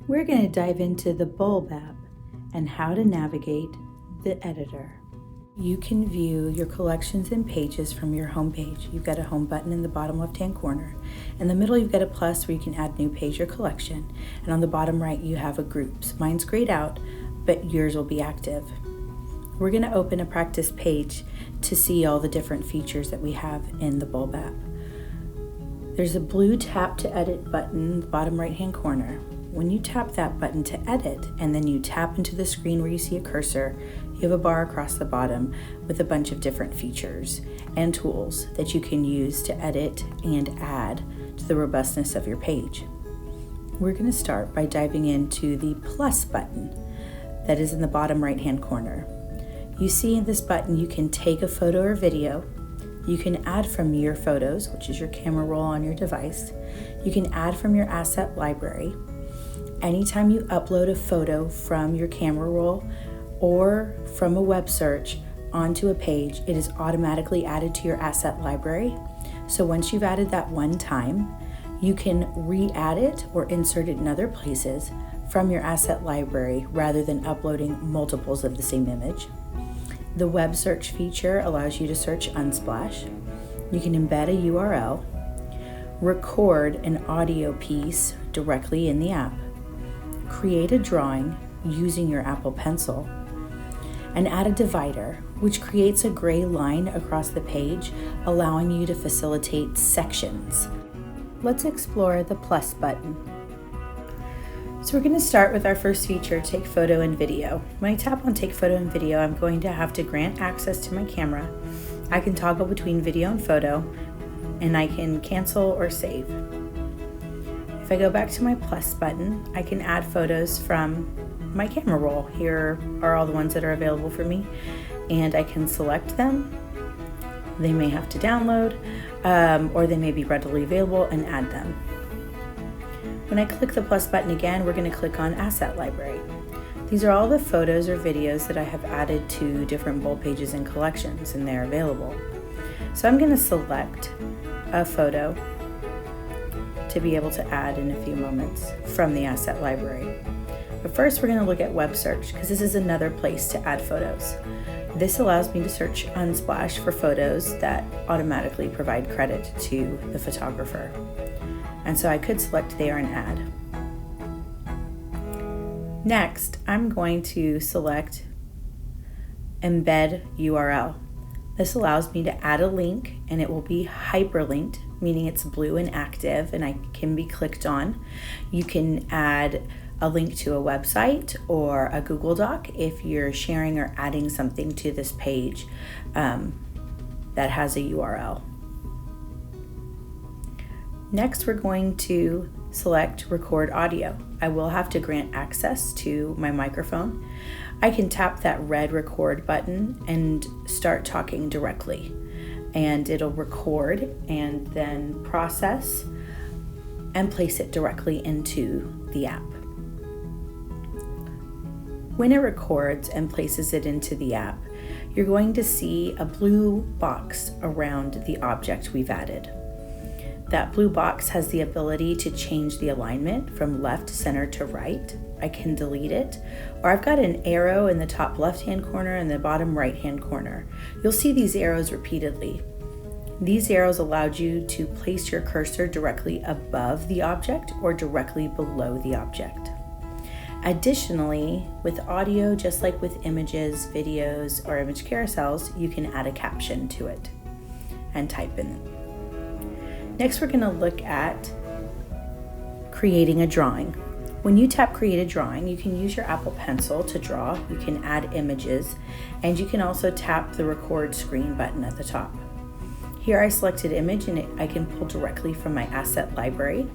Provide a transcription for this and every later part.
We're going to dive into the Bulb app and how to navigate the editor. You can view your collections and pages from your home page. You've got a home button in the bottom left-hand corner. In the middle, you've got a plus where you can add new page or collection. And on the bottom right, you have a groups. Mine's grayed out, but yours will be active. We're going to open a practice page to see all the different features that we have in the Bulb app. There's a blue tap to edit button in the bottom right-hand corner. When you tap that button to edit and then you tap into the screen where you see a cursor, you have a bar across the bottom with a bunch of different features and tools that you can use to edit and add to the robustness of your page. We're going to start by diving into the plus button that is in the bottom right-hand corner. You see in this button you can take a photo or video. You can add from your photos, which is your camera roll on your device. You can add from your asset library. Anytime you upload a photo from your camera roll or from a web search onto a page, it is automatically added to your asset library. So once you've added that one time, you can re-add it or insert it in other places from your asset library rather than uploading multiples of the same image. The web search feature allows you to search Unsplash. You can embed a URL, record an audio piece directly in the app, create a drawing using your Apple Pencil, and add a divider, which creates a gray line across the page, allowing you to facilitate sections. Let's explore the plus button. So we're going to start with our first feature, Take Photo and Video. When I tap on Take Photo and Video, I'm going to have to grant access to my camera. I can toggle between video and photo, and I can cancel or save. If I go back to my plus button, I can add photos from my camera roll. Here are all the ones that are available for me, and I can select them. They may have to download, or they may be readily available, and add them. When I click the plus button again, we're going to click on Asset Library. These are all the photos or videos that I have added to different Bulb pages and collections, and they're available. So I'm going to select a photo to be able to add in a few moments from the asset library. But first we're going to look at web search because this is another place to add photos. This allows me to search Unsplash for photos that automatically provide credit to the photographer. And so I could select there and add. Next, I'm going to select Embed URL. This allows me to add a link and it will be hyperlinked, meaning it's blue and active and I can be clicked on. You can add a link to a website or a Google Doc if you're sharing or adding something to this page that has a URL. Next, we're going to select Record Audio. I will have to grant access to my microphone. I can tap that red record button and start talking directly, and it'll record and then process and place it directly into the app. When it records and places it into the app, you're going to see a blue box around the object we've added. That blue box has the ability to change the alignment from left, center to right. I can delete it, or I've got an arrow in the top left-hand corner and the bottom right-hand corner. You'll see these arrows repeatedly. These arrows allowed you to place your cursor directly above the object or directly below the object. Additionally, with audio, just like with images, videos, or image carousels, you can add a caption to it and type in them. Next, we're going to look at creating a drawing. When you tap Create a Drawing, you can use your Apple Pencil to draw, you can add images, and you can also tap the Record Screen button at the top. Here I selected image and I can pull directly from my asset library,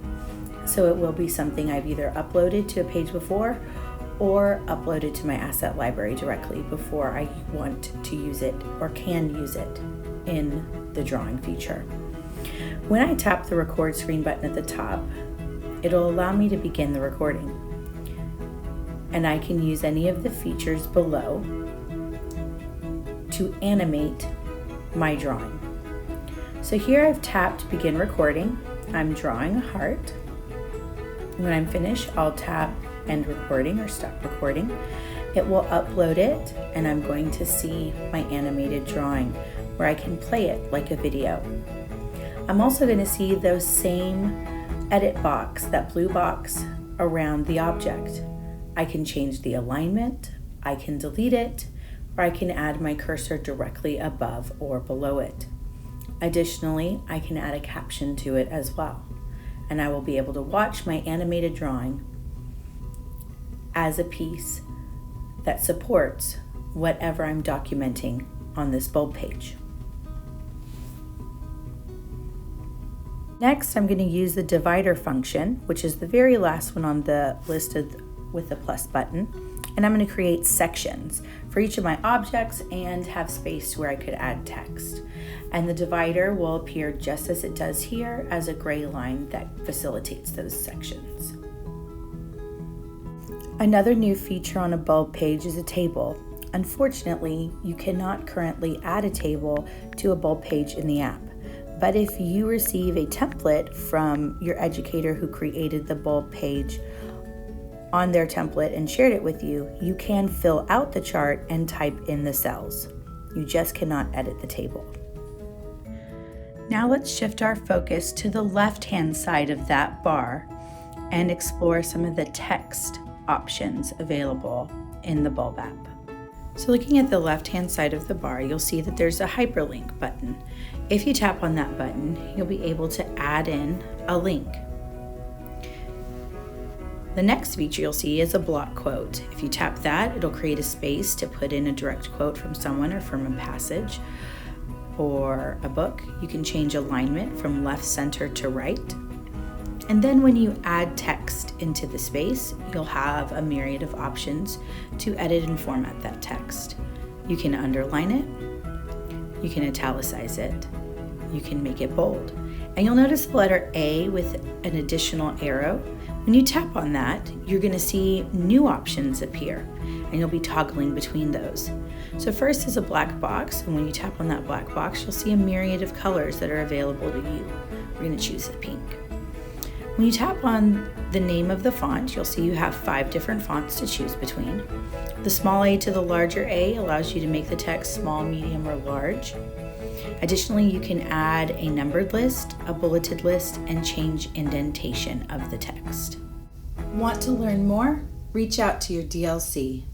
so it will be something I've either uploaded to a page before or uploaded to my asset library directly before I want to use it or can use it in the drawing feature. When I tap the Record Screen button at the top, it'll allow me to begin the recording. And I can use any of the features below to animate my drawing. So here I've tapped Begin Recording. I'm drawing a heart. When I'm finished, I'll tap end recording or stop recording, it will upload it, and I'm going to see my animated drawing where I can play it like a video. I'm also going to see those same edit box, that blue box around the object. I can change the alignment, I can delete it, or I can add my cursor directly above or below it. Additionally, I can add a caption to it as well, and I will be able to watch my animated drawing as a piece that supports whatever I'm documenting on this bulb page. Next, I'm going to use the divider function, which is the very last one on the list with the plus button, and I'm going to create sections for each of my objects and have space where I could add text. And the divider will appear just as it does here as a gray line that facilitates those sections. Another new feature on a bulb page is a table. Unfortunately, you cannot currently add a table to a bulb page in the app. But if you receive a template from your educator who created the bulb page on their template and shared it with you, you can fill out the chart and type in the cells. You just cannot edit the table. Now let's shift our focus to the left-hand side of that bar and explore some of the text options available in the bulb app. So looking at the left-hand side of the bar, you'll see that there's a hyperlink button. If you tap on that button, you'll be able to add in a link. The next feature you'll see is a block quote. If you tap that, it'll create a space to put in a direct quote from someone or from a passage or a book. You can change alignment from left, center to right. And then when you add text into the space, you'll have a myriad of options to edit and format that text. You can underline it, you can italicize it, you can make it bold. And you'll notice the letter A with an additional arrow. When you tap on that, you're going to see new options appear, and you'll be toggling between those. So first is a black box, and when you tap on that black box, you'll see a myriad of colors that are available to you. We're going to choose the pink. When you tap on the name of the font, you'll see you have 5 different fonts to choose between. The small a to the larger A allows you to make the text small, medium, or large. Additionally, you can add a numbered list, a bulleted list, and change indentation of the text. Want to learn more? Reach out to your DLC.